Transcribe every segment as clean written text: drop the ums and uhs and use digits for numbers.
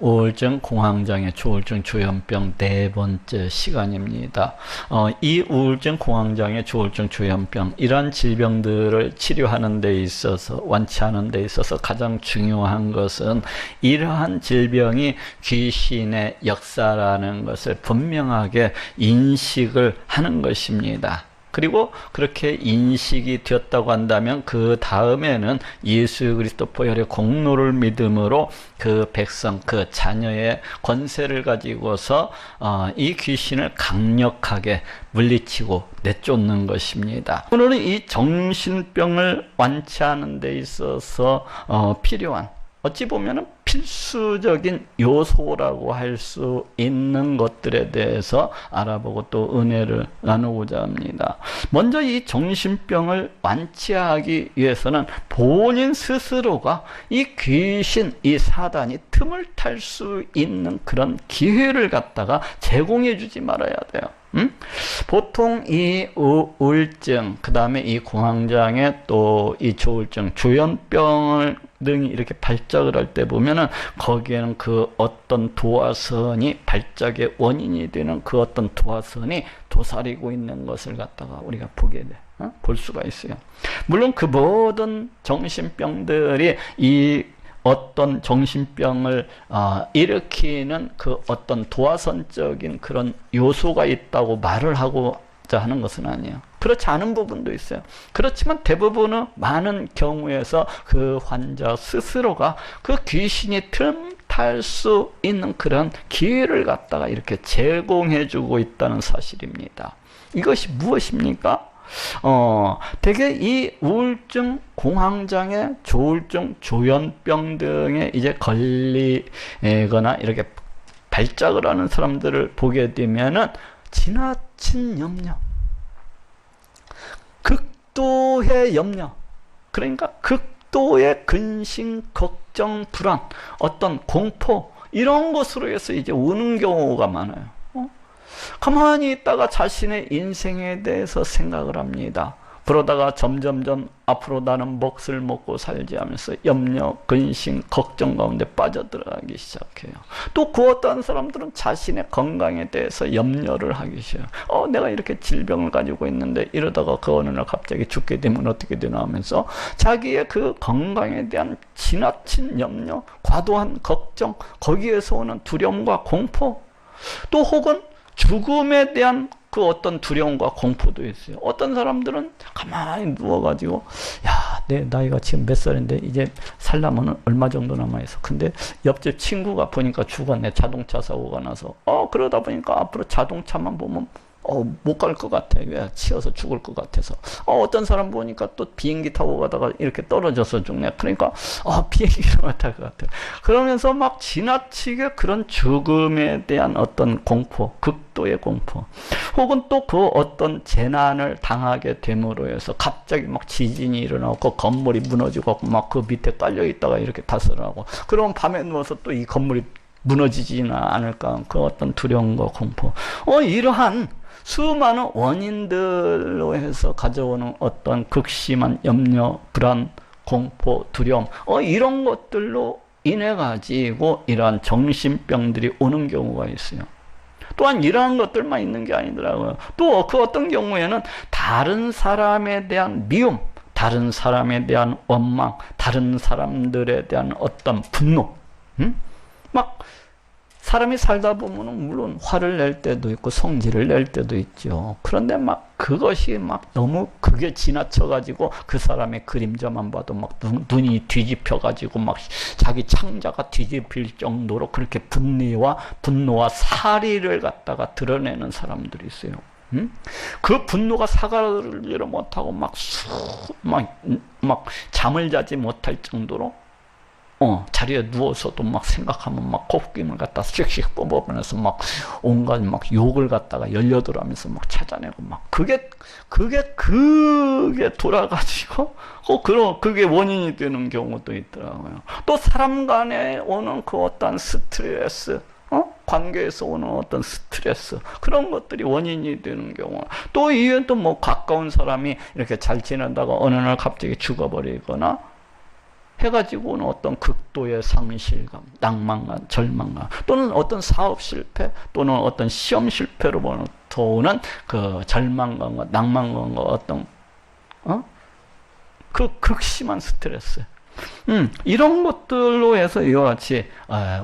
우울증, 공황장애, 조울증, 조현병 네 번째 시간입니다. 이 우울증, 공황장애, 조울증, 조현병 이런 질병들을 치료하는 데 있어서 완치하는 데 있어서 가장 중요한 것은 이러한 질병이 귀신의 역사라는 것을 분명하게 인식을 하는 것입니다. 그리고 그렇게 인식이 되었다고 한다면 그 다음에는 예수 그리스도 보혈의 공로를 믿음으로 그 백성, 그 자녀의 권세를 가지고서 이 귀신을 강력하게 물리치고 내쫓는 것입니다. 오늘은 이 정신병을 완치하는 데 있어서 필요한, 어찌 보면은 필수적인 요소라고 할 수 있는 것들에 대해서 알아보고 또 은혜를 나누고자 합니다. 먼저 이 정신병을 완치하기 위해서는 본인 스스로가 이 귀신, 이 사단이 틈을 탈 수 있는 그런 기회를 갖다가 제공해 주지 말아야 돼요. 보통 이 우울증, 그 다음에 이 공황장애, 또 이 조울증, 조현병을 등이 이렇게 발작을 할 때 보면은 거기에는 그 어떤 도화선이 발작의 원인이 되는 그 어떤 도화선이 도사리고 있는 것을 갖다가 우리가 보게 돼. 볼 수가 있어요. 물론 그 모든 정신병들이 이 어떤 정신병을 일으키는 그 어떤 도화선적인 그런 요소가 있다고 말을 하고자 하는 것은 아니에요. 그렇지 않은 부분도 있어요. 그렇지만 대부분은 많은 경우에서 그 환자 스스로가 그 귀신이 틈탈 수 있는 그런 기회를 갖다가 이렇게 제공해주고 있다는 사실입니다. 이것이 무엇입니까? 대개 이 우울증, 공황장애, 조울증, 조현병 등에 이제 걸리거나 이렇게 발작을 하는 사람들을 보게 되면은 지나친 염려, 극도의 염려, 그러니까 극도의 근심, 걱정, 불안, 어떤 공포, 이런 것으로 해서 이제 오는 경우가 많아요. 가만히 있다가 자신의 인생에 대해서 생각을 합니다. 그러다가 점점점 앞으로 나는 몫을 먹고 살지 하면서 염려, 근심, 걱정 가운데 빠져들어가기 시작해요. 또 그 어떤 사람들은 자신의 건강에 대해서 염려를 하기 시작해요. 내가 이렇게 질병을 가지고 있는데 이러다가 그 어느 날 갑자기 죽게 되면 어떻게 되나 하면서 자기의 그 건강에 대한 지나친 염려, 과도한 걱정, 거기에서 오는 두려움과 공포, 또 혹은 죽음에 대한 그 어떤 두려움과 공포도 있어요. 어떤 사람들은 가만히 누워가지고, 야, 내 나이가 지금 몇 살인데 이제 살려면 얼마 정도 남아있어. 근데 옆집 친구가 보니까 죽었네. 자동차 사고가 나서. 그러다 보니까 앞으로 자동차만 보면 못 갈 것 같아. 왜? 치여서 죽을 것 같아서. 어떤 사람 보니까 또 비행기 타고 가다가 이렇게 떨어져서 죽네. 그러니까, 비행기를 탈 것 같아. 그러면서 막 지나치게 그런 죽음에 대한 어떤 공포, 극도의 공포. 혹은 또 그 어떤 재난을 당하게 됨으로 해서 갑자기 막 지진이 일어나고 건물이 무너지고 막 그 밑에 깔려 있다가 이렇게 타설을 하고. 그러면 밤에 누워서 또 이 건물이 무너지지는 않을까. 그 어떤 두려움과 공포. 이러한 수많은 원인들로 해서 가져오는 어떤 극심한 염려, 불안, 공포, 두려움, 이런 것들로 인해 가지고 이러한 정신병들이 오는 경우가 있어요. 또한 이러한 것들만 있는 게 아니더라고요. 또 그 어떤 경우에는 다른 사람에 대한 미움, 다른 사람에 대한 원망, 다른 사람들에 대한 어떤 분노, 막 사람이 살다 보면은 물론 화를 낼 때도 있고 성질을 낼 때도 있죠. 그런데 막 그것이 막 너무 그게 지나쳐가지고 그 사람의 그림자만 봐도 막 눈이 뒤집혀가지고 막 자기 창자가 뒤집힐 정도로 그렇게 분노와 사리를 갖다가 드러내는 사람들이 있어요. 그 분노가 사과를 못하고 막 잠을 자지 못할 정도로 자리에 누워서도 막 생각하면 막 코끼림을 갖다 씩씩 뽑아보면서 막 온갖 막 욕을 갖다가 열려들어가면서 막 찾아내고 막 그게 돌아가지고 그게 원인이 되는 경우도 있더라고요. 또 사람 간에 오는 그 어떤 스트레스, 관계에서 오는 어떤 스트레스, 그런 것들이 원인이 되는 경우, 또 이외에도 뭐 가까운 사람이 이렇게 잘 지내다가 어느 날 갑자기 죽어버리거나 해가지고는 어떤 극도의 상실감, 낭만감, 절망감, 또는 어떤 사업 실패, 또는 어떤 시험 실패로부터 오는 그 절망감과 낭만감과 어떤 그 극심한 스트레스, 이런 것들로 해서 이와 같이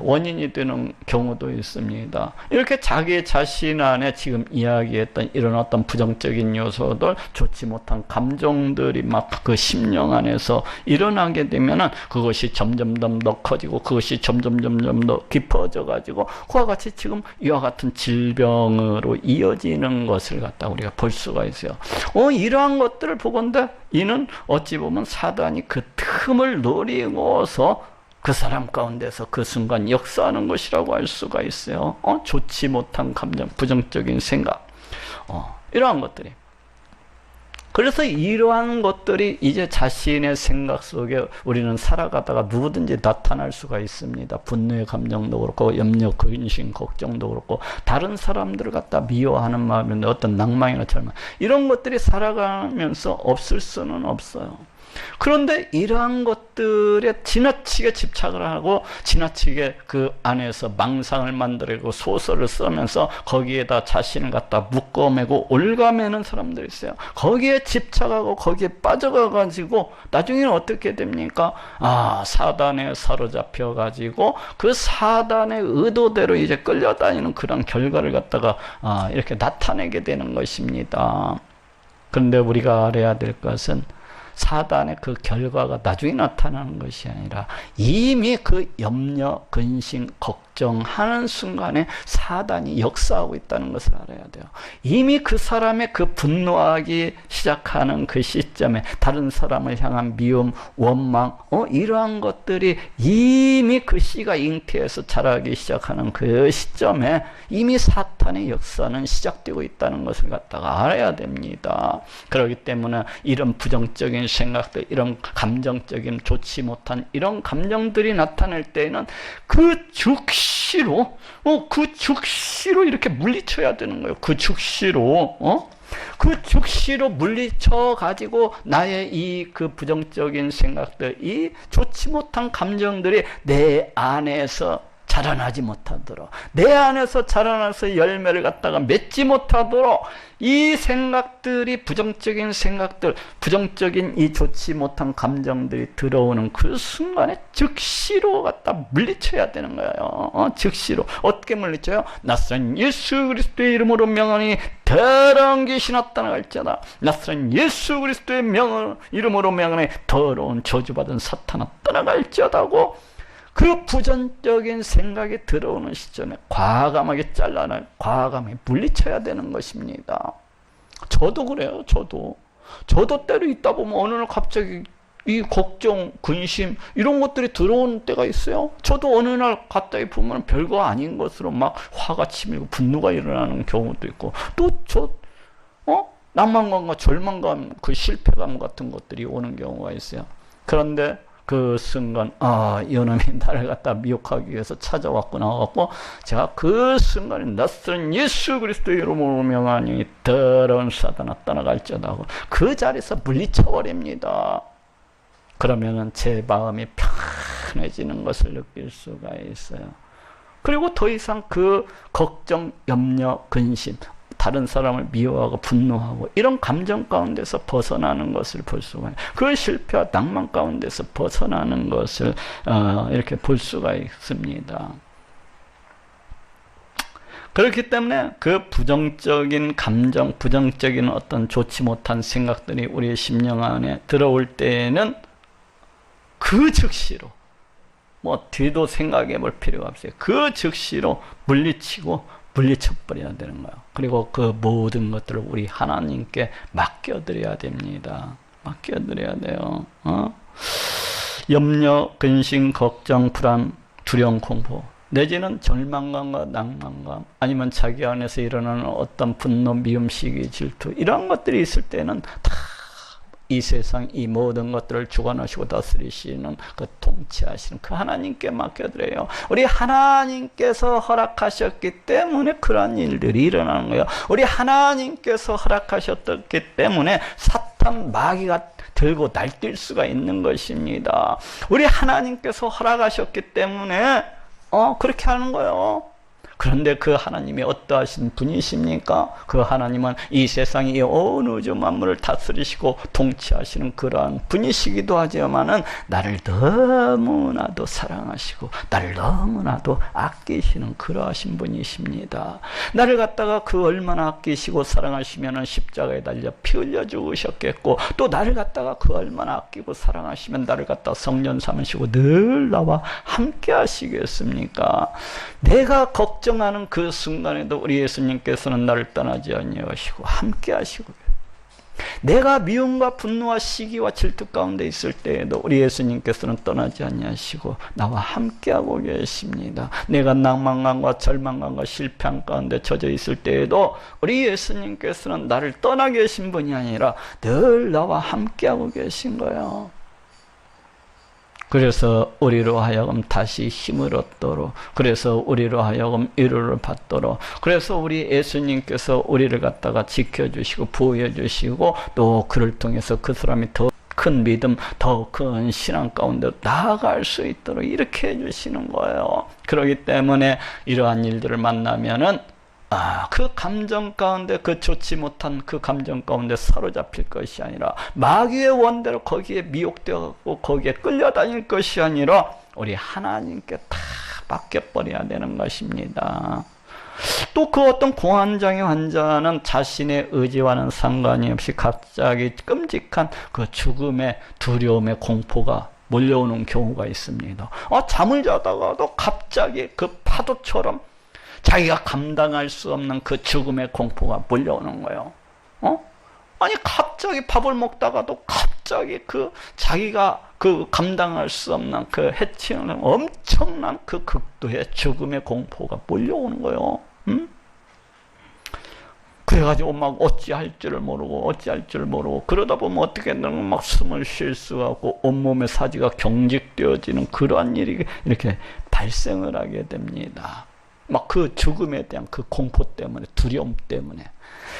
원인이 되는 경우도 있습니다. 이렇게 자기 자신 안에 지금 이야기했던 이런 어떤 부정적인 요소들, 좋지 못한 감정들이 막 그 심령 안에서 일어나게 되면은 그것이 점점 더 커지고 그것이 점점 더 깊어져 가지고 그와 같이 지금 이와 같은 질병으로 이어지는 것을 갖다 우리가 볼 수가 있어요. 이러한 것들을 보건대 이는 어찌 보면 사단이 그 틈을 노리고서 그 사람 가운데서 그 순간 역사하는 것이라고 할 수가 있어요. 좋지 못한 감정, 부정적인 생각, 이러한 것들이. 그래서 이러한 것들이 이제 자신의 생각 속에 우리는 살아가다가 누구든지 나타날 수가 있습니다. 분노의 감정도 그렇고 염려, 근심, 걱정도 그렇고 다른 사람들을 갖다 미워하는 마음인데 어떤 낭만이나 절망, 이런 것들이 살아가면서 없을 수는 없어요. 그런데 이러한 것들에 지나치게 집착을 하고 지나치게 그 안에서 망상을 만들고 소설을 쓰면서 거기에다 자신을 갖다 묶어매고 올가매는 사람들이 있어요. 거기에 집착하고 거기에 빠져가 가지고 나중에는 어떻게 됩니까? 사단에 사로잡혀 가지고 그 사단의 의도대로 이제 끌려다니는 그런 결과를 갖다가 이렇게 나타내게 되는 것입니다. 그런데 우리가 알아야 될 것은 사단의 그 결과가 나중에 나타나는 것이 아니라 이미 그 염려, 근심, 걱정하는 순간에 사단이 역사하고 있다는 것을 알아야 돼요. 이미 그 사람의 그 분노하기 시작하는 그 시점에 다른 사람을 향한 미움, 원망, 이러한 것들이 이미 그 씨가 잉태해서 자라기 시작하는 그 시점에 이미 사탄의 역사는 시작되고 있다는 것을 갖다가 알아야 됩니다. 그렇기 때문에 이런 부정적인 생각들, 이런 감정적인 좋지 못한 이런 감정들이 나타날 때에는 그 즉시로 이렇게 물리쳐야 되는 거예요. 그 즉시로 물리쳐 가지고 나의 이 그 부정적인 생각들, 이 좋지 못한 감정들이 내 안에서 자라나지 못하도록, 내 안에서 자라나서 열매를 갖다가 맺지 못하도록 이 생각들이, 부정적인 생각들, 부정적인 이 좋지 못한 감정들이 들어오는 그 순간에 즉시로 갖다 물리쳐야 되는 거예요. 즉시로. 어떻게 물리쳐요? 나사렛 예수 그리스도의 이름으로 명하니 더러운 귀신 나타나갈지어다. 나사렛 예수 그리스도의 이름으로 명하니 더러운 저주받은 사탄아 떠나갈지어다고, 그 부정적인 생각이 들어오는 시점에 과감하게 과감하게 물리쳐야 되는 것입니다. 저도 그래요. 저도 때로 있다 보면 어느 날 갑자기 이 걱정, 근심 이런 것들이 들어오는 때가 있어요. 저도 어느 날 갑자기 보면 별거 아닌 것으로 막 화가 치밀고 분노가 일어나는 경우도 있고, 또 낭만감과 절망감, 그 실패감 같은 것들이 오는 경우가 있어요. 그런데 그 순간 이놈이 나를 갖다 미혹하기 위해서 찾아왔구나 하고 제가 그 순간에 낯선 예수 그리스도의 이름으로 명하니 더러운 사단아 떠나갈지어다 하고 그 자리에서 물리쳐버립니다. 그러면은 제 마음이 편해지는 것을 느낄 수가 있어요. 그리고 더 이상 그 걱정, 염려, 근심, 다른 사람을 미워하고 분노하고 이런 감정 가운데서 벗어나는 것을 볼 수가 있어요. 그 실패와 낭만 가운데서 벗어나는 것을 이렇게 볼 수가 있습니다. 그렇기 때문에 그 부정적인 감정, 부정적인 어떤 좋지 못한 생각들이 우리의 심령 안에 들어올 때에는 그 즉시로 뒤도 생각해 볼 필요가 없어요. 그 즉시로 물리쳐버려야 되는 거예요. 그리고 그 모든 것들을 우리 하나님께 맡겨드려야 됩니다. 맡겨드려야 돼요. 염려, 근심, 걱정, 불안, 두려움, 공포, 내지는 절망감과 낭만감, 아니면 자기 안에서 일어나는 어떤 분노, 미움, 시기, 질투, 이런 것들이 있을 때는 다 이 세상 이 모든 것들을 주관하시고 다스리시는 그 통치하시는 그 하나님께 맡겨드려요. 우리 하나님께서 허락하셨기 때문에 그런 일들이 일어나는 거예요. 우리 하나님께서 허락하셨기 때문에 사탄 마귀가 들고 날뛸 수가 있는 것입니다. 우리 하나님께서 허락하셨기 때문에 그렇게 하는 거예요. 그런데 그 하나님이 어떠하신 분이십니까? 그 하나님은 이 세상의 이 온 우주 만물을 다스리시고 통치하시는 그러한 분이시기도 하지만은 나를 너무나도 사랑하시고 나를 너무나도 아끼시는 그러하신 분이십니다. 나를 갖다가 그 얼마나 아끼시고 사랑하시면은 십자가에 달려 피 흘려 죽으셨겠고, 또 나를 갖다가 그 얼마나 아끼고 사랑하시면 나를 갖다 성전 삼으시고 늘 나와 함께 하시겠습니까? 내가 걱정하는 그 순간에도 우리 예수님께서는 나를 떠나지 아니하시고 함께 하시고, 내가 미움과 분노와 시기와 질투 가운데 있을 때에도 우리 예수님께서는 떠나지 아니하시고 나와 함께하고 계십니다. 내가 낭만감과 절망감과 실패한 가운데 젖어 있을 때에도 우리 예수님께서는 나를 떠나 계신 분이 아니라 늘 나와 함께하고 계신 거예요. 그래서 우리로 하여금 다시 힘을 얻도록, 그래서 우리로 하여금 위로를 받도록, 그래서 우리 예수님께서 우리를 갖다가 지켜주시고 보호해주시고, 또 그를 통해서 그 사람이 더 큰 믿음, 더 큰 신앙 가운데 나아갈 수 있도록 이렇게 해주시는 거예요. 그렇기 때문에 이러한 일들을 만나면은 그 감정 가운데, 그 좋지 못한 그 감정 가운데 사로잡힐 것이 아니라 마귀의 원대로 거기에 미혹되었고 거기에 끌려다닐 것이 아니라 우리 하나님께 다 맡겨버려야 되는 것입니다. 또 그 어떤 공황장애 환자는 자신의 의지와는 상관이 없이 갑자기 끔찍한 그 죽음의 두려움의 공포가 몰려오는 경우가 있습니다. 잠을 자다가도 갑자기 그 파도처럼 자기가 감당할 수 없는 그 죽음의 공포가 몰려오는 거예요. 아니 갑자기 밥을 먹다가도 갑자기 그 자기가 그 감당할 수 없는 그 해치는 엄청난 그 극도의 죽음의 공포가 몰려오는 거예요. 그래가지고 막 어찌할 줄을 모르고 그러다 보면 어떻게든 막 숨을 쉴 수가 없고 온몸의 사지가 경직되어지는 그러한 일이 이렇게 발생을 하게 됩니다. 막 그 죽음에 대한 그 공포 때문에, 두려움 때문에.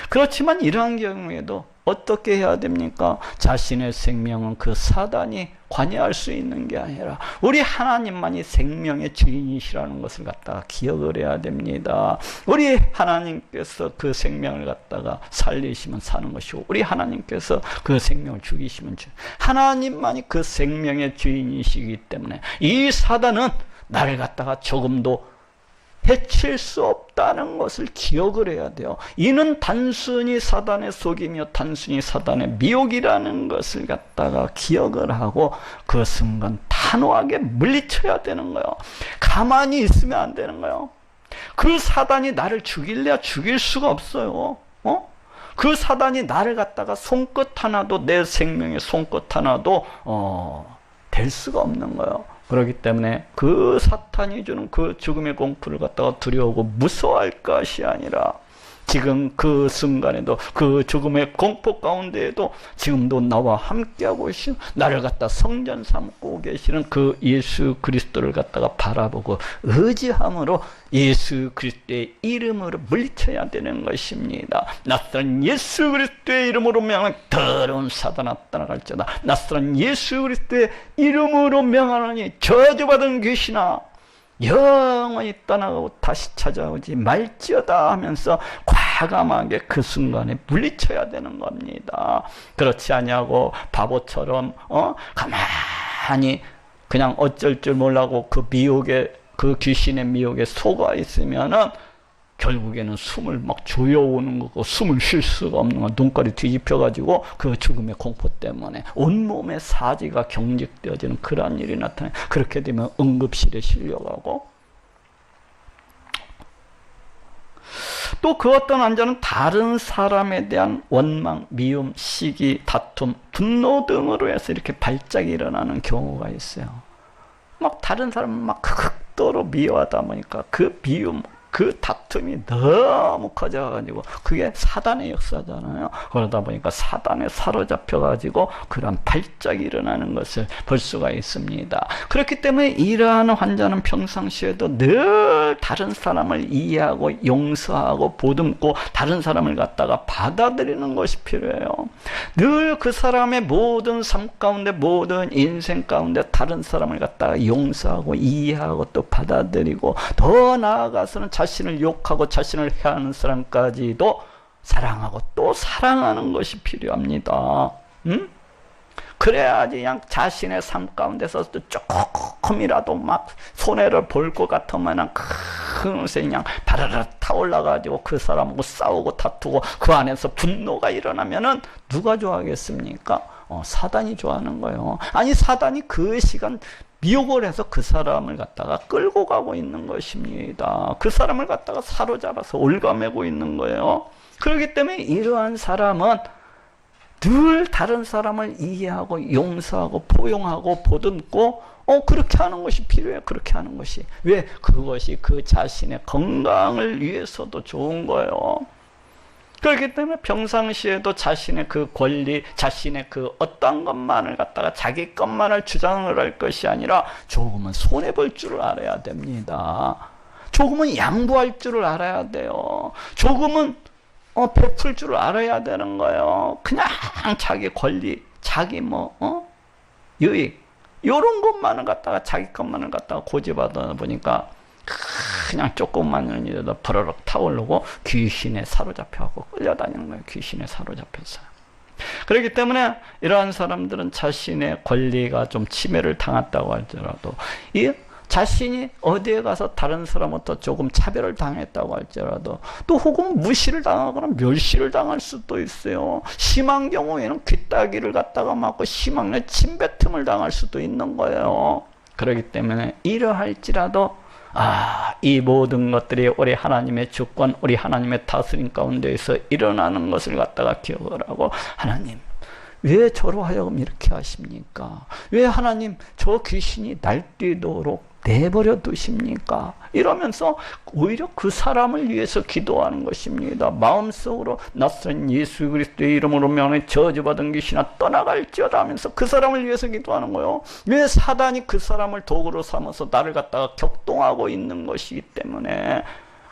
그렇지만 이러한 경우에도 어떻게 해야 됩니까? 자신의 생명은 그 사단이 관여할 수 있는 게 아니라 우리 하나님만이 생명의 주인이시라는 것을 갖다가 기억을 해야 됩니다. 우리 하나님께서 그 생명을 갖다가 살리시면 사는 것이고, 우리 하나님께서 그 생명을 죽이시면 하나님만이 그 생명의 주인이시기 때문에 이 사단은 나를 갖다가 조금도 해칠 수 없다는 것을 기억을 해야 돼요. 이는 단순히 사단의 속임이요 단순히 사단의 미혹이라는 것을 갖다가 기억을 하고 그 순간 단호하게 물리쳐야 되는 거예요. 가만히 있으면 안 되는 거예요. 그 사단이 나를 죽일래야 죽일 수가 없어요. 그 사단이 나를 갖다가 손끝 하나도, 내 생명의 손끝 하나도 될 수가 없는 거예요. 그렇기 때문에 그 사탄이 주는 그 죽음의 공포를 갖다가 두려워하고 무서워할 것이 아니라 지금 그 순간에도 그 죽음의 공포 가운데에도 지금도 나와 함께하고 계신, 나를 갖다 성전 삼고 계시는 그 예수 그리스도를 갖다가 바라보고 의지함으로 예수 그리스도의 이름으로 물리쳐야 되는 것입니다. 낯선 예수 그리스도의 이름으로 명하는 더러운 사단아 떠나갈지어다. 낯선 예수 그리스도의 이름으로 명하노니 저주받은 귀신아 영원히 떠나가고 다시 찾아오지 말지어다 하면서 과감하게 그 순간에 물리쳐야 되는 겁니다. 그렇지 아니하고 바보처럼 가만히 그냥 어쩔 줄 몰라고 그 미혹에, 그 귀신의 미혹에 속아 있으면은 결국에는 숨을 막 조여오는 거고 숨을 쉴 수가 없는 거, 눈깔이 뒤집혀가지고 그 죽음의 공포 때문에 온몸의 사지가 경직되어지는 그러한 일이 나타나요. 그렇게 되면 응급실에 실려가고, 또 그 어떤 환자는 다른 사람에 대한 원망, 미움, 시기, 다툼, 분노 등으로 해서 이렇게 발작이 일어나는 경우가 있어요. 막 다른 사람은 막 극도로 미워하다 보니까 그 미움, 그 다툼이 너무 커져가지고 그게 사단의 역사잖아요. 그러다 보니까 사단에 사로잡혀가지고 그런 발작이 일어나는 것을 볼 수가 있습니다. 그렇기 때문에 이러한 환자는 평상시에도 늘 다른 사람을 이해하고 용서하고 보듬고 다른 사람을 갖다가 받아들이는 것이 필요해요. 늘 그 사람의 모든 삶 가운데 모든 인생 가운데 다른 사람을 갖다가 용서하고 이해하고 또 받아들이고 더 나아가서는 자신을 욕하고 자신을 해하는 사람까지도 사랑하고 또 사랑하는 것이 필요합니다. 그래야지 그냥 자신의 삶 가운데서 조금이라도 막 손해를 볼 것 같으면 큰 것에 그냥 바라라 타올라가지고 그 사람하고 싸우고 다투고 그 안에서 분노가 일어나면은 누가 좋아하겠습니까? 사단이 좋아하는 거예요. 아니 사단이 그 시간 미혹을 해서 그 사람을 갖다가 끌고 가고 있는 것입니다. 그 사람을 갖다가 사로잡아서 올가매고 있는 거예요. 그렇기 때문에 이러한 사람은 늘 다른 사람을 이해하고 용서하고 포용하고 보듬고 그렇게 하는 것이 필요해요. 그렇게 하는 것이. 왜? 그것이 그 자신의 건강을 위해서도 좋은 거예요. 그렇기 때문에 평상시에도 자신의 그 권리, 자신의 그 어떤 것만을 갖다가 자기 것만을 주장을 할 것이 아니라 조금은 손해볼 줄을 알아야 됩니다. 조금은 양보할 줄을 알아야 돼요. 조금은 베풀 줄을 알아야 되는 거예요. 그냥 자기 권리, 자기 유익 이런 것만을 갖다가 자기 것만을 갖다가 고집하다 보니까 그냥 조금만 일에도 버러럭 타오르고 귀신에 사로잡혀갖고 끌려다니는 거예요. 귀신에 사로잡혀서. 그렇기 때문에 이러한 사람들은 자신의 권리가 좀 침해를 당했다고 할지라도 이 자신이 어디에 가서 다른 사람부터 조금 차별을 당했다고 할지라도 또 혹은 무시를 당하거나 멸시를 당할 수도 있어요. 심한 경우에는 귀따기를 갖다가 맞고 심하게 침뱉음을 당할 수도 있는 거예요. 그렇기 때문에 이러할지라도 이 모든 것들이 우리 하나님의 주권, 우리 하나님의 다스림 가운데에서 일어나는 것을 갖다가 기억을 하고 하나님 왜 저로 하여금 이렇게 하십니까? 왜 하나님 저 귀신이 날뛰도록 내버려 두십니까? 이러면서 오히려 그 사람을 위해서 기도하는 것입니다. 마음속으로 낯선 예수 그리스도의 이름으로 명하여 저주받은 귀신아 떠나갈지어다 하면서 그 사람을 위해서 기도하는 거예요. 왜? 사단이 그 사람을 도구로 삼아서 나를 갖다가 격동하고 있는 것이기 때문에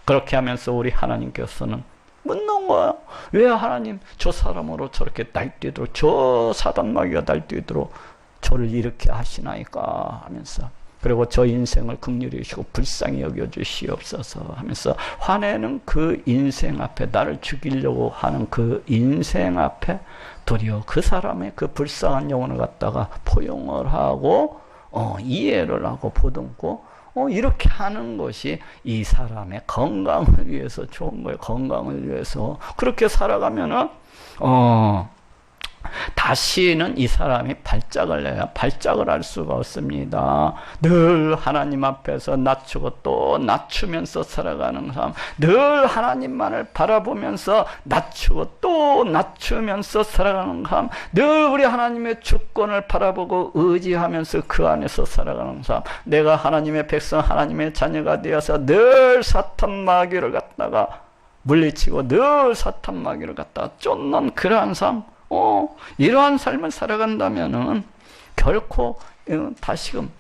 그렇게 하면서 우리 하나님께서는 묻는 거예요. 왜 하나님 저 사람으로 저렇게 날뛰도록 저 사단 마귀가 날뛰도록 저를 이렇게 하시나이까 하면서 그리고 저 인생을 긍휼히 여기시고 불쌍히 여겨주시옵소서 하면서 화내는 그 인생 앞에 나를 죽이려고 하는 그 인생 앞에 도리어 그 사람의 그 불쌍한 영혼을 갖다가 포용을 하고 이해를 하고 보듬고 이렇게 하는 것이 이 사람의 건강을 위해서 좋은 거예요. 건강을 위해서. 그렇게 살아가면은, 다시는 이 사람이 발작을 해야 발작을 할 수가 없습니다. 늘 하나님 앞에서 낮추고 또 낮추면서 살아가는 사람, 늘 하나님만을 바라보면서 낮추고 또 낮추면서 살아가는 사람, 늘 우리 하나님의 주권을 바라보고 의지하면서 그 안에서 살아가는 사람, 내가 하나님의 백성, 하나님의 자녀가 되어서 늘 사탄 마귀를 갖다가 물리치고 늘 사탄 마귀를 갖다가 쫓는 그러한 삶, 이러한 삶을 살아간다면은 결코 다시금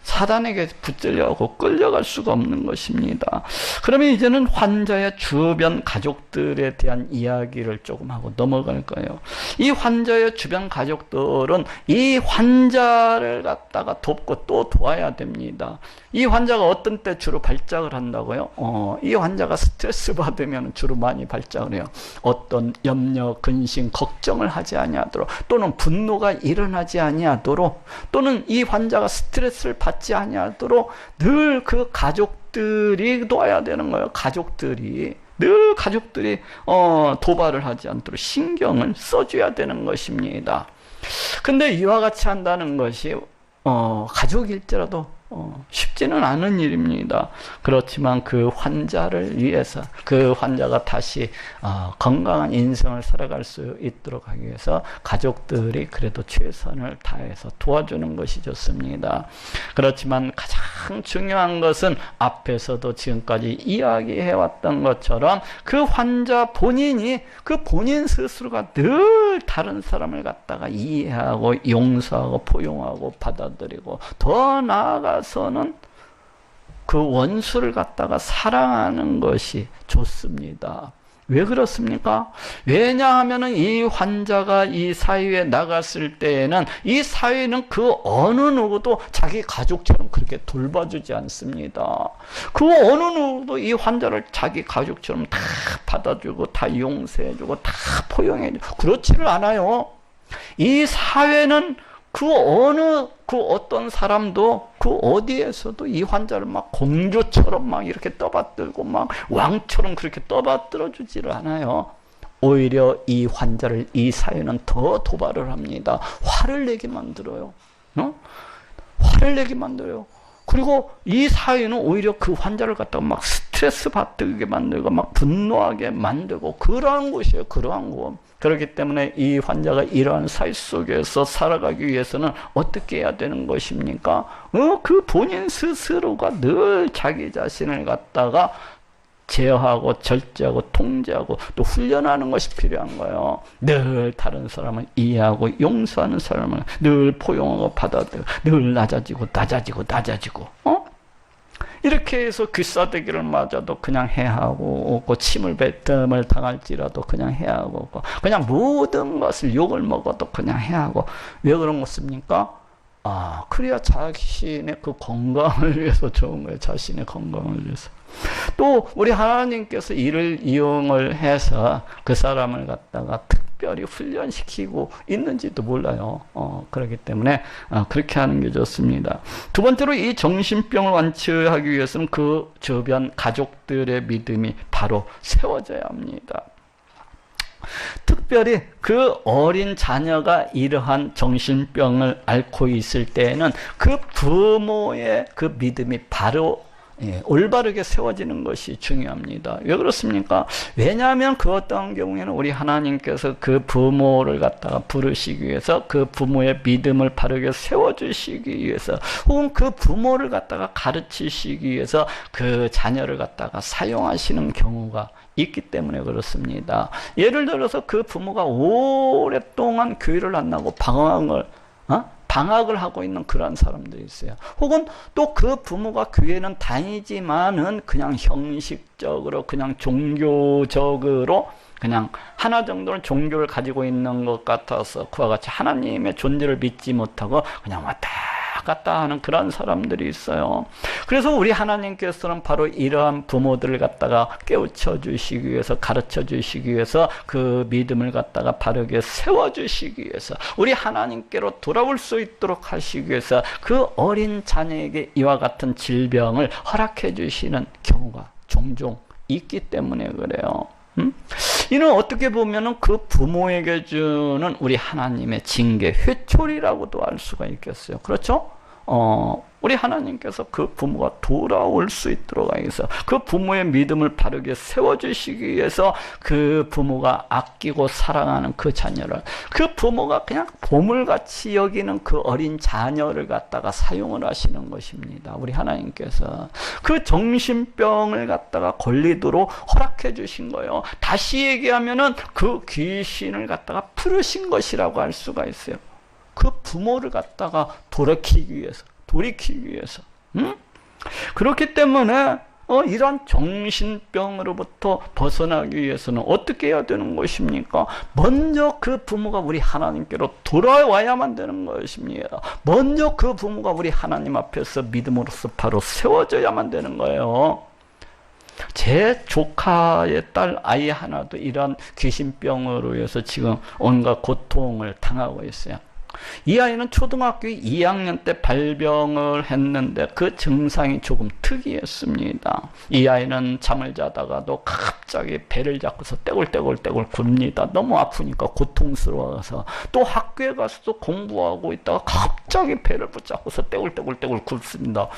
사단에게 붙들려고 끌려갈 수가 없는 것입니다. 그러면 이제는 환자의 주변 가족들에 대한 이야기를 조금 하고 넘어갈 거예요. 이 환자의 주변 가족들은 이 환자를 갖다가 돕고 또 도와야 됩니다. 이 환자가 어떤 때 주로 발작을 한다고요? 이 환자가 스트레스 받으면 주로 많이 발작을 해요. 어떤 염려, 근심, 걱정을 하지 아니하도록 또는 분노가 일어나지 아니하도록 또는 이 환자가 스트레스를 받지 아니하도록 늘 그 가족들이 도와야 되는 거예요. 가족들이 늘 가족들이 도발을 하지 않도록 신경을 써줘야 되는 것입니다. 근데 이와 같이 한다는 것이 가족일지라도 쉽지는 않은 일입니다. 그렇지만 그 환자를 위해서 그 환자가 다시 건강한 인생을 살아갈 수 있도록 하기 위해서 가족들이 그래도 최선을 다해서 도와주는 것이 좋습니다. 그렇지만 가장 중요한 것은 앞에서도 지금까지 이야기해왔던 것처럼 그 환자 본인이 그 본인 스스로가 늘 다른 사람을 갖다가 이해하고 용서하고 포용하고 받아들이고 더 나아가서는 그 원수를 갖다가 사랑하는 것이 좋습니다. 왜 그렇습니까? 왜냐하면 이 환자가 이 사회에 나갔을 때에는 이 사회는 그 어느 누구도 자기 가족처럼 그렇게 돌봐주지 않습니다. 그 어느 누구도 이 환자를 자기 가족처럼 다 받아주고 다 용서해주고 다 포용해주고 그렇지를 않아요. 이 사회는 그 어떤 사람도 그 어디에서도 이 환자를 막 공주처럼 막 이렇게 떠받들고 막 왕처럼 그렇게 떠받들어 주지를 않아요. 오히려 이 환자를 이 사회는 더 도발을 합니다. 화를 내게 만들어요. 화를 내게 만들어요. 그리고 이 사회는 오히려 그 환자를 갖다가 막 스트레스 받게 만들고 막 분노하게 만들고 그러한 곳이에요. 그러한 곳. 그렇기 때문에 이 환자가 이러한 사회 속에서 살아가기 위해서는 어떻게 해야 되는 것입니까? 그 본인 스스로가 늘 자기 자신을 갖다가 제어하고 절제하고 통제하고 또 훈련하는 것이 필요한 거예요. 늘 다른 사람을 이해하고 용서하는 사람을 늘 포용하고 받아들이고 늘 낮아지고 이렇게 해서 귀싸대기를 맞아도 그냥 해하고 오고 침을 뱉음을 당할지라도 그냥 해하고 오고 그냥 모든 것을 욕을 먹어도 그냥 해하고 왜 그런 것입니까? 그래야 자신의 그 건강을 위해서 좋은 거예요. 자신의 건강을 위해서. 또 우리 하나님께서 이를 이용을 해서 그 사람을 갖다가 특별히 훈련시키고 있는지도 몰라요. 그렇기 때문에 그렇게 하는 게 좋습니다. 두 번째로 이 정신병을 완치하기 위해서는 그 주변 가족들의 믿음이 바로 세워져야 합니다. 특별히 그 어린 자녀가 이러한 정신병을 앓고 있을 때에는 그 부모의 그 믿음이 바로 올바르게 세워지는 것이 중요합니다. 왜 그렇습니까? 왜냐하면 그 어떤 경우에는 우리 하나님께서 그 부모를 갖다가 부르시기 위해서 그 부모의 믿음을 바르게 세워주시기 위해서 혹은 그 부모를 갖다가 가르치시기 위해서 그 자녀를 갖다가 사용하시는 경우가 있기 때문에 그렇습니다. 예를 들어서 그 부모가 오랫동안 교회를 안 나고 방학을 하고 있는 그런 사람들이 있어요. 혹은 또 그 부모가 교회는 다니지만은 그냥 형식적으로 그냥 종교적으로 그냥 하나 정도는 종교를 가지고 있는 것 같아서 그와 같이 하나님의 존재를 믿지 못하고 그냥 왔다 갔다 하는 그런 사람들이 있어요. 그래서 우리 하나님께서는 바로 이러한 부모들을 갖다가 깨우쳐 주시기 위해서 가르쳐 주시기 위해서 그 믿음을 갖다가 바르게 세워 주시기 위해서 우리 하나님께로 돌아올 수 있도록 하시기 위해서 그 어린 자녀에게 이와 같은 질병을 허락해 주시는 경우가 종종 있기 때문에 그래요. 이는 어떻게 보면은 그 부모에게 주는 우리 하나님의 징계, 회초리라고도 할 수가 있겠어요. 그렇죠? 우리 하나님께서 그 부모가 돌아올 수 있도록 하기 위해서 그 부모의 믿음을 바르게 세워주시기 위해서 그 부모가 아끼고 사랑하는 그 자녀를 그 부모가 그냥 보물같이 여기는 그 어린 자녀를 갖다가 사용을 하시는 것입니다. 우리 하나님께서 그 정신병을 갖다가 걸리도록 허락해 주신 거예요. 다시 얘기하면은 그 귀신을 갖다가 풀으신 것이라고 할 수가 있어요. 그 부모를 갖다가 돌이키기 위해서. 그렇기 때문에 이런 정신병으로부터 벗어나기 위해서는 어떻게 해야 되는 것입니까? 먼저 그 부모가 우리 하나님께로 돌아와야만 되는 것입니다. 먼저 그 부모가 우리 하나님 앞에서 믿음으로써 바로 세워져야만 되는 거예요. 제 조카의 딸 아이 하나도 이런 귀신병으로 해서 지금 온갖 고통을 당하고 있어요. 이 아이는 초등학교 2학년 때 발병을 했는데 그 증상이 조금 특이했습니다. 이 아이는 잠을 자다가도 갑자기 배를 잡고서 떼굴떼굴 굽니다. 너무 아프니까 고통스러워서. 또 학교에 가서도 공부하고 있다가 갑자기 배를 붙잡고서 떼굴떼굴 굽습니다.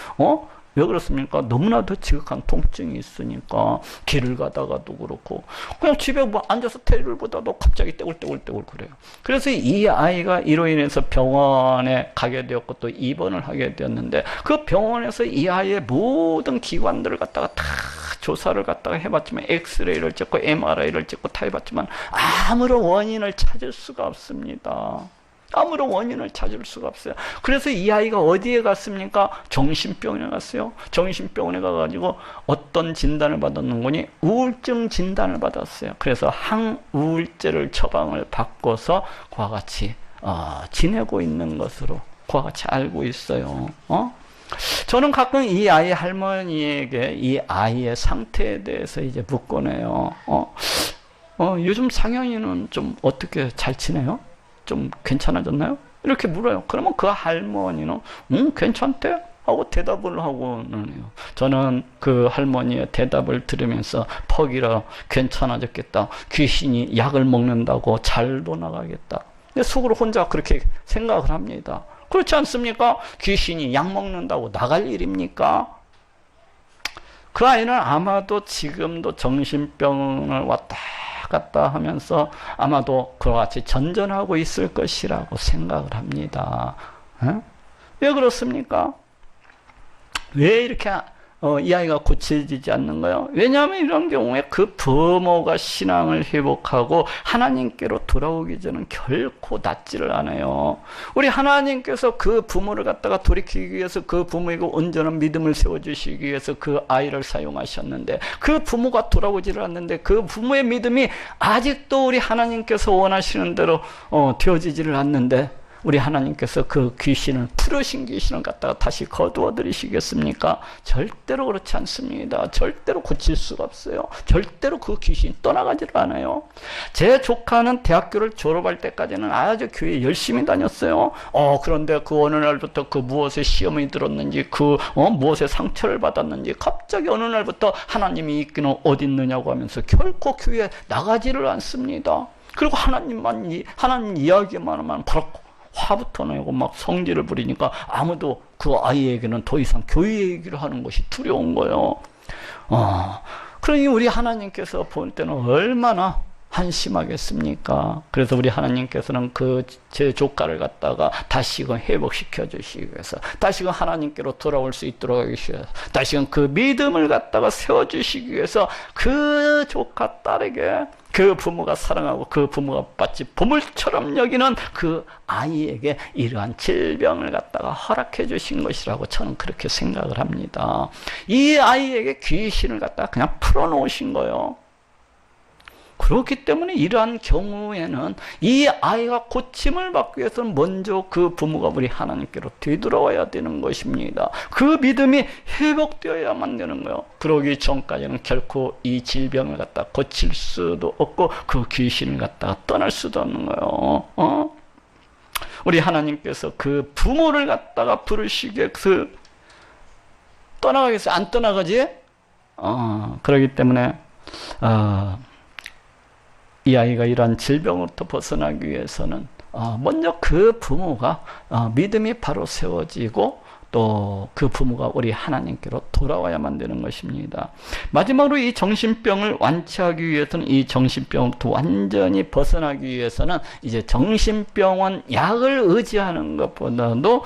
왜 그렇습니까? 너무나도 지극한 통증이 있으니까 길을 가다가도 그렇고 그냥 집에 뭐 앉아서 텔레비를 보다도 갑자기 떼굴떼굴 그래요. 그래서 이 아이가 이로 인해서 병원에 가게 되었고 또 입원을 하게 되었는데 그 병원에서 이 아이의 모든 기관들을 갖다가 다 조사를 갖다가 해봤지만 엑스레이를 찍고 MRI를 찍고 다 해봤지만 아무런 원인을 찾을 수가 없습니다. 아무런 원인을 찾을 수가 없어요. 그래서 이 아이가 어디에 갔습니까? 정신병원에 갔어요. 정신병원에 가가지고 어떤 진단을 받았는 거니? 우울증 진단을 받았어요. 그래서 항우울제를 처방을 받고서 그와 같이 지내고 있는 것으로 그와 같이 알고 있어요. 저는 가끔 이 아이 할머니에게 이 아이의 상태에 대해서 이제 묻곤 해요. 요즘 상현이는 좀 어떻게 잘 지내요? 좀 괜찮아졌나요? 이렇게 물어요. 그러면 그 할머니는 괜찮대? 하고 대답을 하고는 해요. 저는 그 할머니의 대답을 들으면서 퍽이라 괜찮아졌겠다. 귀신이 약을 먹는다고 잘도 나가겠다. 속으로 혼자 그렇게 생각을 합니다. 그렇지 않습니까? 귀신이 약 먹는다고 나갈 일입니까? 그 아이는 아마도 지금도 정신병을 왔다 갔다 하면서 아마도 그와 같이 전전하고 있을 것이라고 생각을 합니다. 왜 그렇습니까? 왜 이렇게 이 아이가 고쳐지지 않는 거예요? 왜냐하면 이런 경우에 그 부모가 신앙을 회복하고 하나님께로 돌아오기 전은 결코 낫지를 않아요. 우리 하나님께서 그 부모를 갖다가 돌이키기 위해서 그 부모에게 온전한 믿음을 세워주시기 위해서 그 아이를 사용하셨는데 그 부모가 돌아오지를 않는데 그 부모의 믿음이 아직도 우리 하나님께서 원하시는 대로 되어지지를 않는데 우리 하나님께서 그 귀신을 풀으신 귀신을 갖다가 다시 거두어 들이시겠습니까? 절대로 그렇지 않습니다. 절대로 고칠 수가 없어요. 절대로 그 귀신이 떠나가지를 않아요. 제 조카는 대학교를 졸업할 때까지는 아주 교회 열심히 다녔어요. 그런데 그 어느 날부터 그 무엇에 시험이 들었는지 무엇에 상처를 받았는지 갑자기 어느 날부터 하나님이 있기는 어디 있느냐고 하면서 결코 교회에 나가지를 않습니다. 그리고 하나님 이야기만 하면 바로 화부터 내고 막 성질을 부리니까 아무도 그 아이에게는 더 이상 교회 얘기를 하는 것이 두려운 거예요. 그러니 우리 하나님께서 볼 때는 얼마나 한심하겠습니까? 그래서 우리 하나님께서는 제 조카를 갖다가 다시금 회복시켜 주시기 위해서 다시금 하나님께로 돌아올 수 있도록 하기 위해서 다시금 그 믿음을 갖다가 세워주시기 위해서 그 조카 딸에게 그 부모가 사랑하고 그 부모가 마치 보물처럼 여기는 그 아이에게 이러한 질병을 갖다가 허락해 주신 것이라고 저는 그렇게 생각을 합니다. 이 아이에게 귀신을 갖다가 그냥 풀어놓으신 거예요. 그렇기 때문에 이러한 경우에는 이 아이가 고침을 받기 위해서는 먼저 그 부모가 우리 하나님께로 되돌아와야 되는 것입니다. 그 믿음이 회복되어야만 되는 거예요. 그러기 전까지는 결코 이 질병을 갖다 고칠 수도 없고 그 귀신을 갖다가 떠날 수도 없는 거예요. 우리 하나님께서 그 부모를 갖다가 부르시기에 떠나가겠어요? 안 떠나가지? 그렇기 때문에 이 아이가 이러한 질병으로부터 벗어나기 위해서는 먼저 그 부모가 믿음이 바로 세워지고 또 그 부모가 우리 하나님께로 돌아와야만 되는 것입니다. 마지막으로 이 정신병을 완치하기 위해서는 이 정신병부터 완전히 벗어나기 위해서는 이제 정신병원 약을 의지하는 것보다도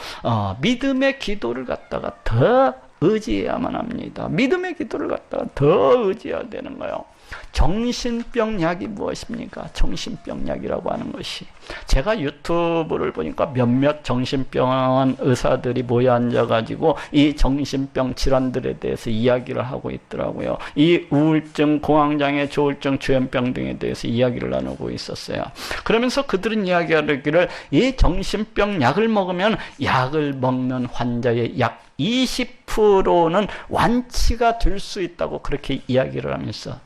믿음의 기도를 갖다가 더 의지해야만 합니다. 믿음의 기도를 갖다가 더 의지해야 되는 거예요. 정신병 약이 무엇입니까? 정신병 약이라고 하는 것이 제가 유튜브를 보니까 몇몇 정신병원 의사들이 모여 앉아가지고 이 정신병 질환들에 대해서 이야기를 하고 있더라고요. 이 우울증, 공황장애, 조울증, 조현병 등에 대해서 이야기를 나누고 있었어요. 그러면서 그들은 이야기하기를 이 정신병 약을 먹으면 약을 먹는 환자의 약 20%는 완치가 될 수 있다고 그렇게 이야기를 하면서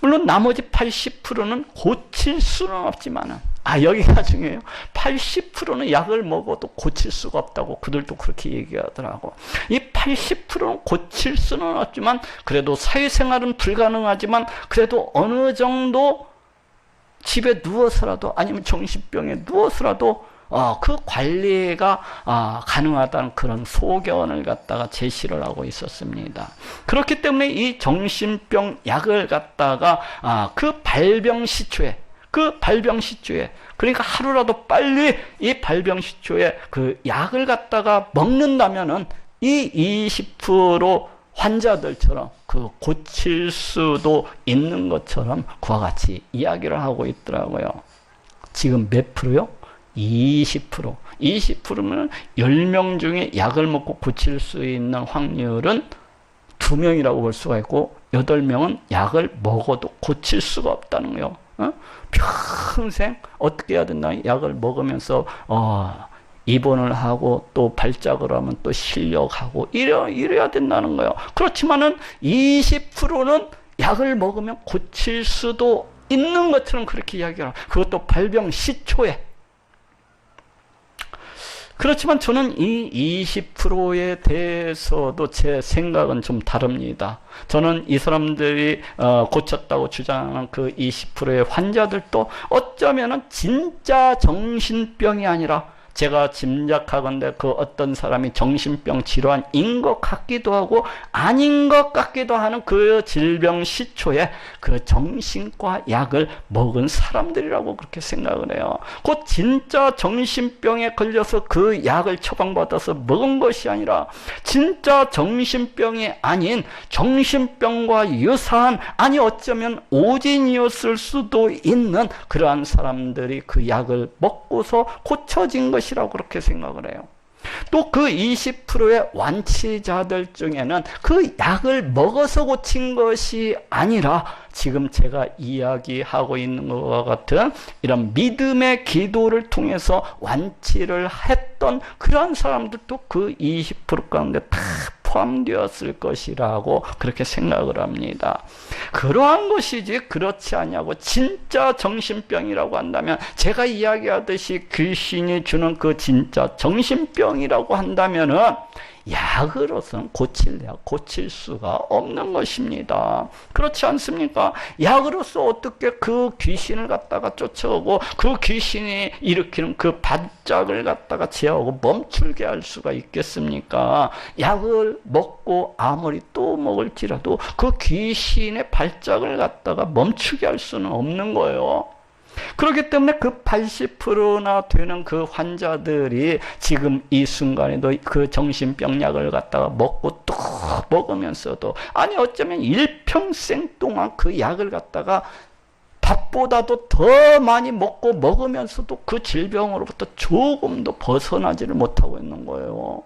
물론 나머지 80%는 고칠 수는 없지만은 여기가 중요해요. 80%는 약을 먹어도 고칠 수가 없다고 그들도 그렇게 얘기하더라고. 이 80%는 고칠 수는 없지만 그래도 사회생활은 불가능하지만 그래도 어느 정도 집에 누워서라도 아니면 정신병에 누워서라도 그 관리가 가능하다는 그런 소견을 갖다가 제시를 하고 있었습니다. 그렇기 때문에 이 정신병 약을 갖다가 그 발병시초에 그러니까 하루라도 빨리 이 발병시초에 그 약을 갖다가 먹는다면은 이 20% 환자들처럼 그 고칠 수도 있는 것처럼 그와 같이 이야기를 하고 있더라고요. 지금 몇 프로요? 20%. 20%면 10명 중에 약을 먹고 고칠 수 있는 확률은 2명이라고 볼 수가 있고 8명은 약을 먹어도 고칠 수가 없다는 거예요. 평생 어떻게 해야 된다? 약을 먹으면서 입원을 하고 또 발작을 하면 또 실력하고 이래야 된다는 거예요. 그렇지만은 20%는 약을 먹으면 고칠 수도 있는 것처럼 그렇게 이야기하라. 그것도 발병 시초에. 그렇지만 저는 이 20%에 대해서도 제 생각은 좀 다릅니다. 저는 이 사람들이 고쳤다고 주장하는 그 20%의 환자들도 어쩌면은 진짜 정신병이 아니라 제가 짐작하건대 그 어떤 사람이 정신병 질환인 것 같기도 하고 아닌 것 같기도 하는 그 질병 시초에 그 정신과 약을 먹은 사람들이라고 그렇게 생각을 해요. 곧 진짜 정신병에 걸려서 그 약을 처방받아서 먹은 것이 아니라 진짜 정신병이 아닌 정신병과 유사한 아니 어쩌면 오진이었을 수도 있는 그러한 사람들이 그 약을 먹고서 고쳐진 것이라고 그렇게 생각을 해요. 또 그 20%의 완치자들 중에는 그 약을 먹어서 고친 것이 아니라 지금 제가 이야기하고 있는 것과 같은 이런 믿음의 기도를 통해서 완치를 했던 그런 사람들도 그 20% 가운데 다 포함되었을 것이라고 그렇게 생각을 합니다. 그러한 것이지 그렇지 않냐고 진짜 정신병이라고 한다면 제가 이야기하듯이 귀신이 주는 그 진짜 정신병이라고 한다면은 약으로서는 고칠 수가 없는 것입니다. 그렇지 않습니까? 약으로서 어떻게 그 귀신을 갖다가 쫓아오고 그 귀신이 일으키는 그 발작을 갖다가 제어하고 멈추게 할 수가 있겠습니까? 약을 먹고 아무리 또 먹을지라도 그 귀신의 발작을 갖다가 멈추게 할 수는 없는 거예요. 그렇기 때문에 그 80%나 되는 그 환자들이 지금 이 순간에도 그 정신병 약을 갖다가 먹고 또 먹으면서도 아니 어쩌면 일평생 동안 그 약을 갖다가 밥보다도 더 많이 먹고 먹으면서도 그 질병으로부터 조금도 벗어나지를 못하고 있는 거예요.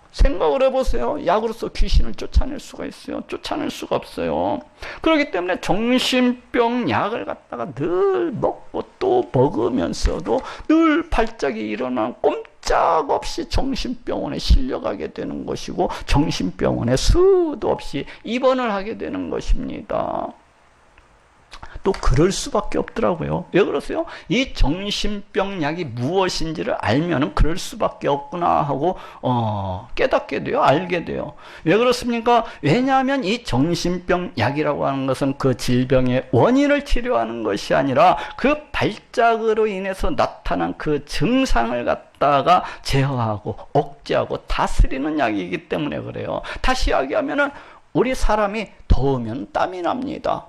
생각을 해보세요. 약으로서 귀신을 쫓아낼 수가 있어요? 쫓아낼 수가 없어요. 그렇기 때문에 정신병 약을 갖다가 늘 먹고 또 먹으면서도 늘 발작이 일어나는 꼼짝없이 정신병원에 실려가게 되는 것이고 정신병원에 수도 없이 입원을 하게 되는 것입니다. 또 그럴 수밖에 없더라고요. 왜 그러세요? 이 정신병 약이 무엇인지를 알면은 그럴 수밖에 없구나 하고 깨닫게 돼요. 알게 돼요. 왜 그렇습니까? 왜냐하면 이 정신병 약이라고 하는 것은 그 질병의 원인을 치료하는 것이 아니라 그 발작으로 인해서 나타난 그 증상을 갖다가 제어하고 억제하고 다스리는 약이기 때문에 그래요. 다시 이야기하면은 우리 사람이 더우면 땀이 납니다.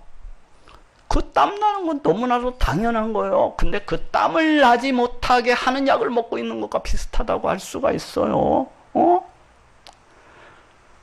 그 땀 나는 건 너무나도 당연한 거예요. 근데 그 땀을 나지 못하게 하는 약을 먹고 있는 것과 비슷하다고 할 수가 있어요.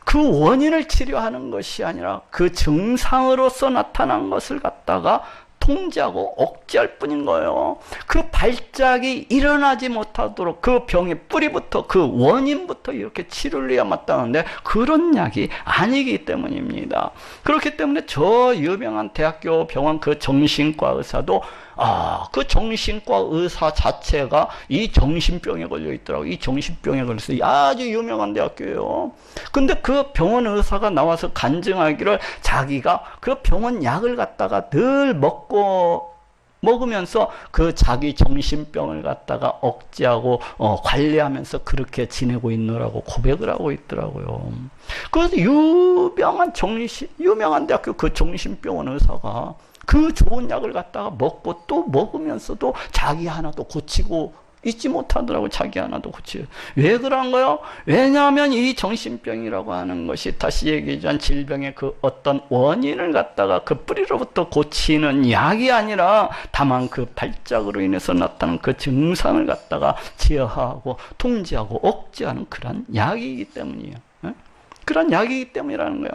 그 원인을 치료하는 것이 아니라 그 증상으로서 나타난 것을 갖다가 통제하고 억제할 뿐인 거예요. 그 발작이 일어나지 못하도록 그 병의 뿌리부터 그 원인부터 이렇게 치료를 해야 마땅한데 그런 약이 아니기 때문입니다. 그렇기 때문에 저 유명한 대학교 병원 그 정신과 의사도 그 정신과 의사 자체가 이 정신병에 걸려 있더라고요. 이 정신병에 걸려서 아주 유명한 대학교예요. 근데 그 병원 의사가 나와서 간증하기를 자기가 그 병원 약을 갖다가 늘 먹으면서 그 자기 정신병을 갖다가 억제하고 관리하면서 그렇게 지내고 있느라고 고백을 하고 있더라고요. 그래서 유명한 대학교 그 정신병원 의사가 그 좋은 약을 갖다가 먹고 또 먹으면서도 자기 하나도 고치고 잊지 못하더라고. 자기 하나도 고치. 왜 그런 거요? 왜냐하면 이 정신병이라고 하는 것이 다시 얘기한 질병의 그 어떤 원인을 갖다가 그 뿌리로부터 고치는 약이 아니라 다만 그 발작으로 인해서 나타나는 그 증상을 갖다가 제어하고 통제하고 억제하는 그런 약이기 때문이에요. 그런 약이기 때문이라는 거예요.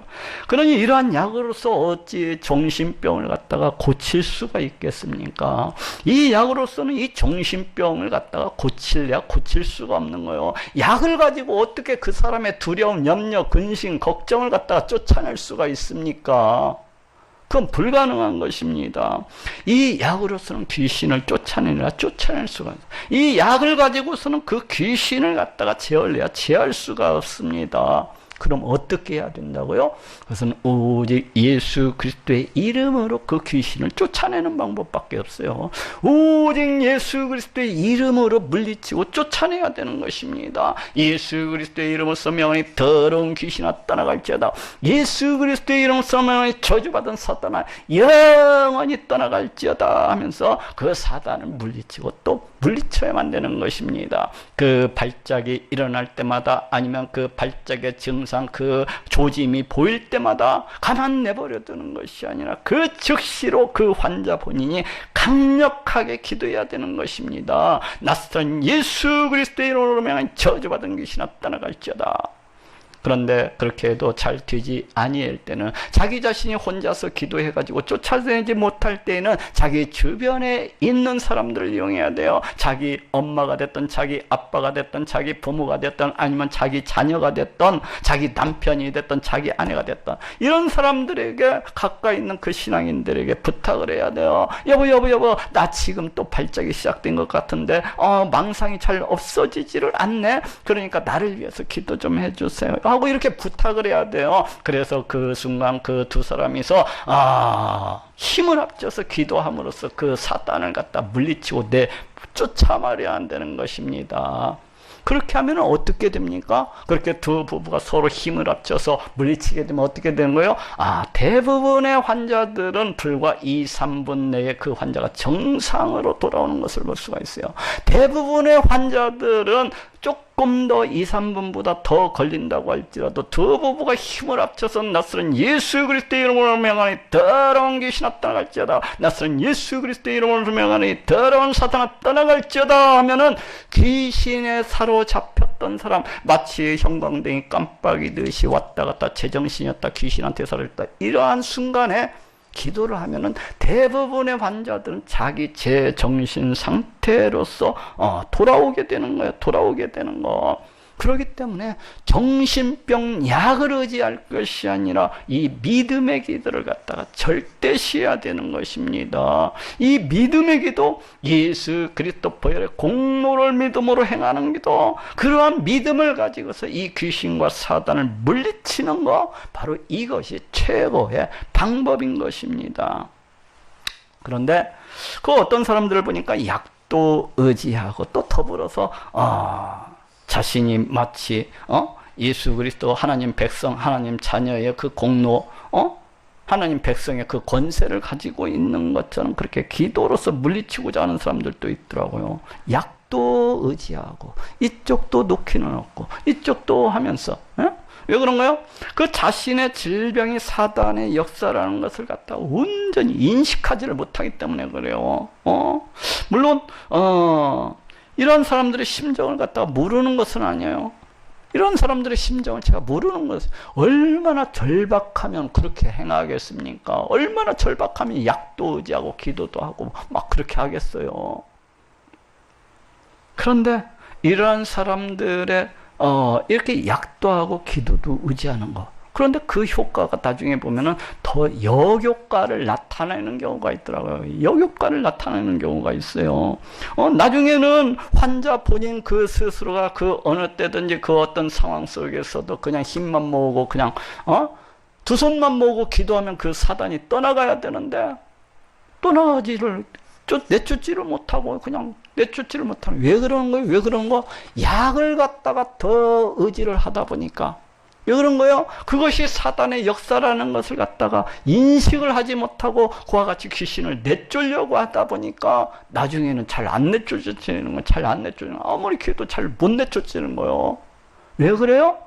그러니 이러한 약으로서 어찌 정신병을 갖다가 고칠 수가 있겠습니까? 이 약으로서는 이 정신병을 갖다가 고칠래야 고칠 수가 없는 거예요. 약을 가지고 어떻게 그 사람의 두려움, 염려, 근심, 걱정을 갖다가 쫓아낼 수가 있습니까? 그건 불가능한 것입니다. 이 약으로서는 귀신을 쫓아내느라 쫓아낼 수가 없어요. 이 약을 가지고서는 그 귀신을 갖다가 제어해야 제어할 수가 없습니다. 그럼 어떻게 해야 된다고요? 그것은 오직 예수 그리스도의 이름으로 그 귀신을 쫓아내는 방법밖에 없어요. 오직 예수 그리스도의 이름으로 물리치고 쫓아내야 되는 것입니다. 예수 그리스도의 이름을 써명하니 더러운 귀신아 떠나갈지어다. 예수 그리스도의 이름을 써명하니 저주받은 사탄아 영원히 떠나갈지어다 하면서 그 사단을 물리치고 또 물리쳐야만 되는 것입니다. 그 발작이 일어날 때마다 아니면 그 발작의 증상, 그 조짐이 보일 때마다 가만 내버려 두는 것이 아니라 그 즉시로 그 환자 본인이 강력하게 기도해야 되는 것입니다. 낯선 예수 그리스도의 이름으로 명한 저주받은 귀신아 떠나갈지어다. 그런데 그렇게 해도 잘 되지 아니할 때는 자기 자신이 혼자서 기도해가지고 쫓아내지 못할 때에는 자기 주변에 있는 사람들을 이용해야 돼요. 자기 엄마가 됐든 자기 아빠가 됐든 자기 부모가 됐든 아니면 자기 자녀가 됐든 자기 남편이 됐든 자기 아내가 됐든 이런 사람들에게 가까이 있는 그 신앙인들에게 부탁을 해야 돼요. 여보 나 지금 또 발작이 시작된 것 같은데 망상이 잘 없어지지를 않네. 그러니까 나를 위해서 기도 좀 해주세요 하고 이렇게 부탁을 해야 돼요. 그래서 그 순간 그 두 사람이서 힘을 합쳐서 기도함으로써 그 사탄을 갖다 물리치고 쫓아말해야 한다는 것입니다. 그렇게 하면 어떻게 됩니까? 그렇게 두 부부가 서로 힘을 합쳐서 물리치게 되면 어떻게 되는 거예요? 대부분의 환자들은 불과 2, 3분 내에 그 환자가 정상으로 돌아오는 것을 볼 수가 있어요. 대부분의 환자들은 조금 더 2, 3분보다 더 걸린다고 할지라도 두 부부가 힘을 합쳐서 낯선 예수 그리스도의 이름으로 명하니 더러운 귀신아 떠나갈지어다. 낯선 예수 그리스도의 이름으로 명하니 더러운 사탄아 떠나갈지어다 하면은 귀신에 사로잡혔던 사람 마치 형광등이 깜빡이듯이 왔다 갔다 제정신이었다 귀신한테 살았다 이러한 순간에 기도를 하면은 대부분의 환자들은 자기 제정신 상태로서 돌아오게 되는 거예요. 돌아오게 되는 거. 그렇기 때문에 정신병 약을 의지할 것이 아니라 이 믿음의 기도를 갖다가 절대시해야 되는 것입니다. 이 믿음의 기도, 예수 그리스도 보혈의 공로를 믿음으로 행하는 기도, 그러한 믿음을 가지고서 이 귀신과 사단을 물리치는 거, 바로 이것이 최고의 방법인 것입니다. 그런데 그 어떤 사람들을 보니까 약도 의지하고 또 더불어서 자신이 마치 예수 그리스도 하나님 백성, 하나님 자녀의 그 공로, 하나님 백성의 그 권세를 가지고 있는 것처럼 그렇게 기도로서 물리치고자 하는 사람들도 있더라고요. 약도 의지하고 이쪽도 놓기는 없고 이쪽도 하면서 왜 그런가요? 그 자신의 질병이 사단의 역사라는 것을 갖다 온전히 인식하지를 못하기 때문에 그래요. 물론 이런 사람들의 심정을 갖다가 모르는 것은 아니에요. 이런 사람들의 심정을 제가 모르는 것은 얼마나 절박하면 그렇게 행하겠습니까? 얼마나 절박하면 약도 의지하고 기도도 하고 막 그렇게 하겠어요. 그런데 이러한 사람들의 이렇게 약도 하고 기도도 의지하는 거. 그런데 그 효과가 나중에 보면은 더 역효과를 나타내는 경우가 있더라고요. 역효과를 나타내는 경우가 있어요. 나중에는 환자 본인 그 스스로가 그 어느 때든지 그 어떤 상황 속에서도 그냥 힘만 모으고 그냥 두 손만 모으고 기도하면 그 사단이 떠나가야 되는데 떠나가지를 내쫓지를 못하고 그냥 내쫓지를 못하는. 왜 그러는 거예요? 왜 그런 거? 약을 갖다가 더 의지를 하다 보니까 왜 그런 거예요? 그것이 사단의 역사라는 것을 갖다가 인식을 하지 못하고 그와 같이 귀신을 내쫓으려고 하다 보니까 나중에는 잘 안 내쫓지는 거, 잘 안 내쫓는 거, 아무리 기도 잘 못 내쫓지는 거예요. 왜 그래요?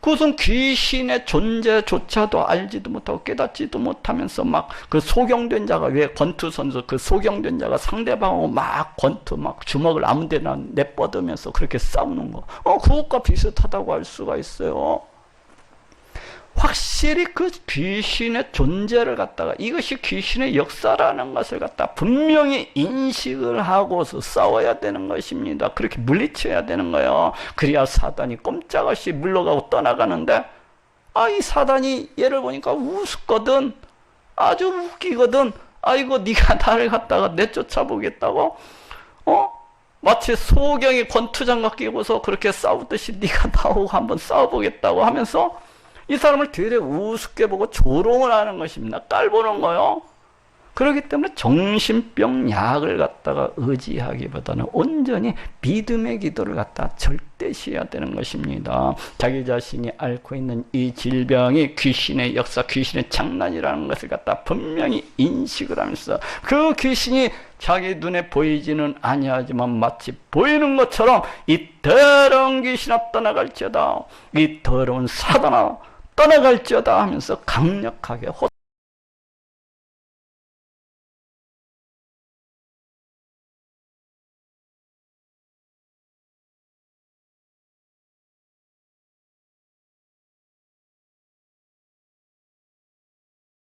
그것은 귀신의 존재조차도 알지도 못하고 깨닫지도 못하면서 막 그 소경된 자가, 왜 권투 선수 그 소경된 자가 상대방하고 막 권투 막 주먹을 아무 데나 내뻗으면서 그렇게 싸우는 거, 그것과 비슷하다고 할 수가 있어요. 확실히 그 귀신의 존재를 갖다가, 이것이 귀신의 역사라는 것을 갖다 분명히 인식을 하고서 싸워야 되는 것입니다. 그렇게 물리쳐야 되는 거예요. 그래야 사단이 꼼짝없이 물러가고 떠나가는데, 이 사단이 얘를 보니까 우습거든, 아주 웃기거든. 아이고, 네가 나를 갖다가 내쫓아 보겠다고, 마치 소경이 권투장갑 끼고서 그렇게 싸우듯이 네가 나하고 한번 싸워보겠다고 하면서 이 사람을 되레 우습게 보고 조롱을 하는 것입니다. 깔보는 거요. 그렇기 때문에 정신병 약을 갖다가 의지하기보다는 온전히 믿음의 기도를 갖다 절대시해야 되는 것입니다. 자기 자신이 앓고 있는 이 질병이 귀신의 역사, 귀신의 장난이라는 것을 갖다 분명히 인식을 하면서, 그 귀신이 자기 눈에 보이지는 아니하지만 마치 보이는 것처럼 이 더러운 귀신아 떠나갈지어다, 이 더러운 사단아 떠나갈지어다 하면서 강력하게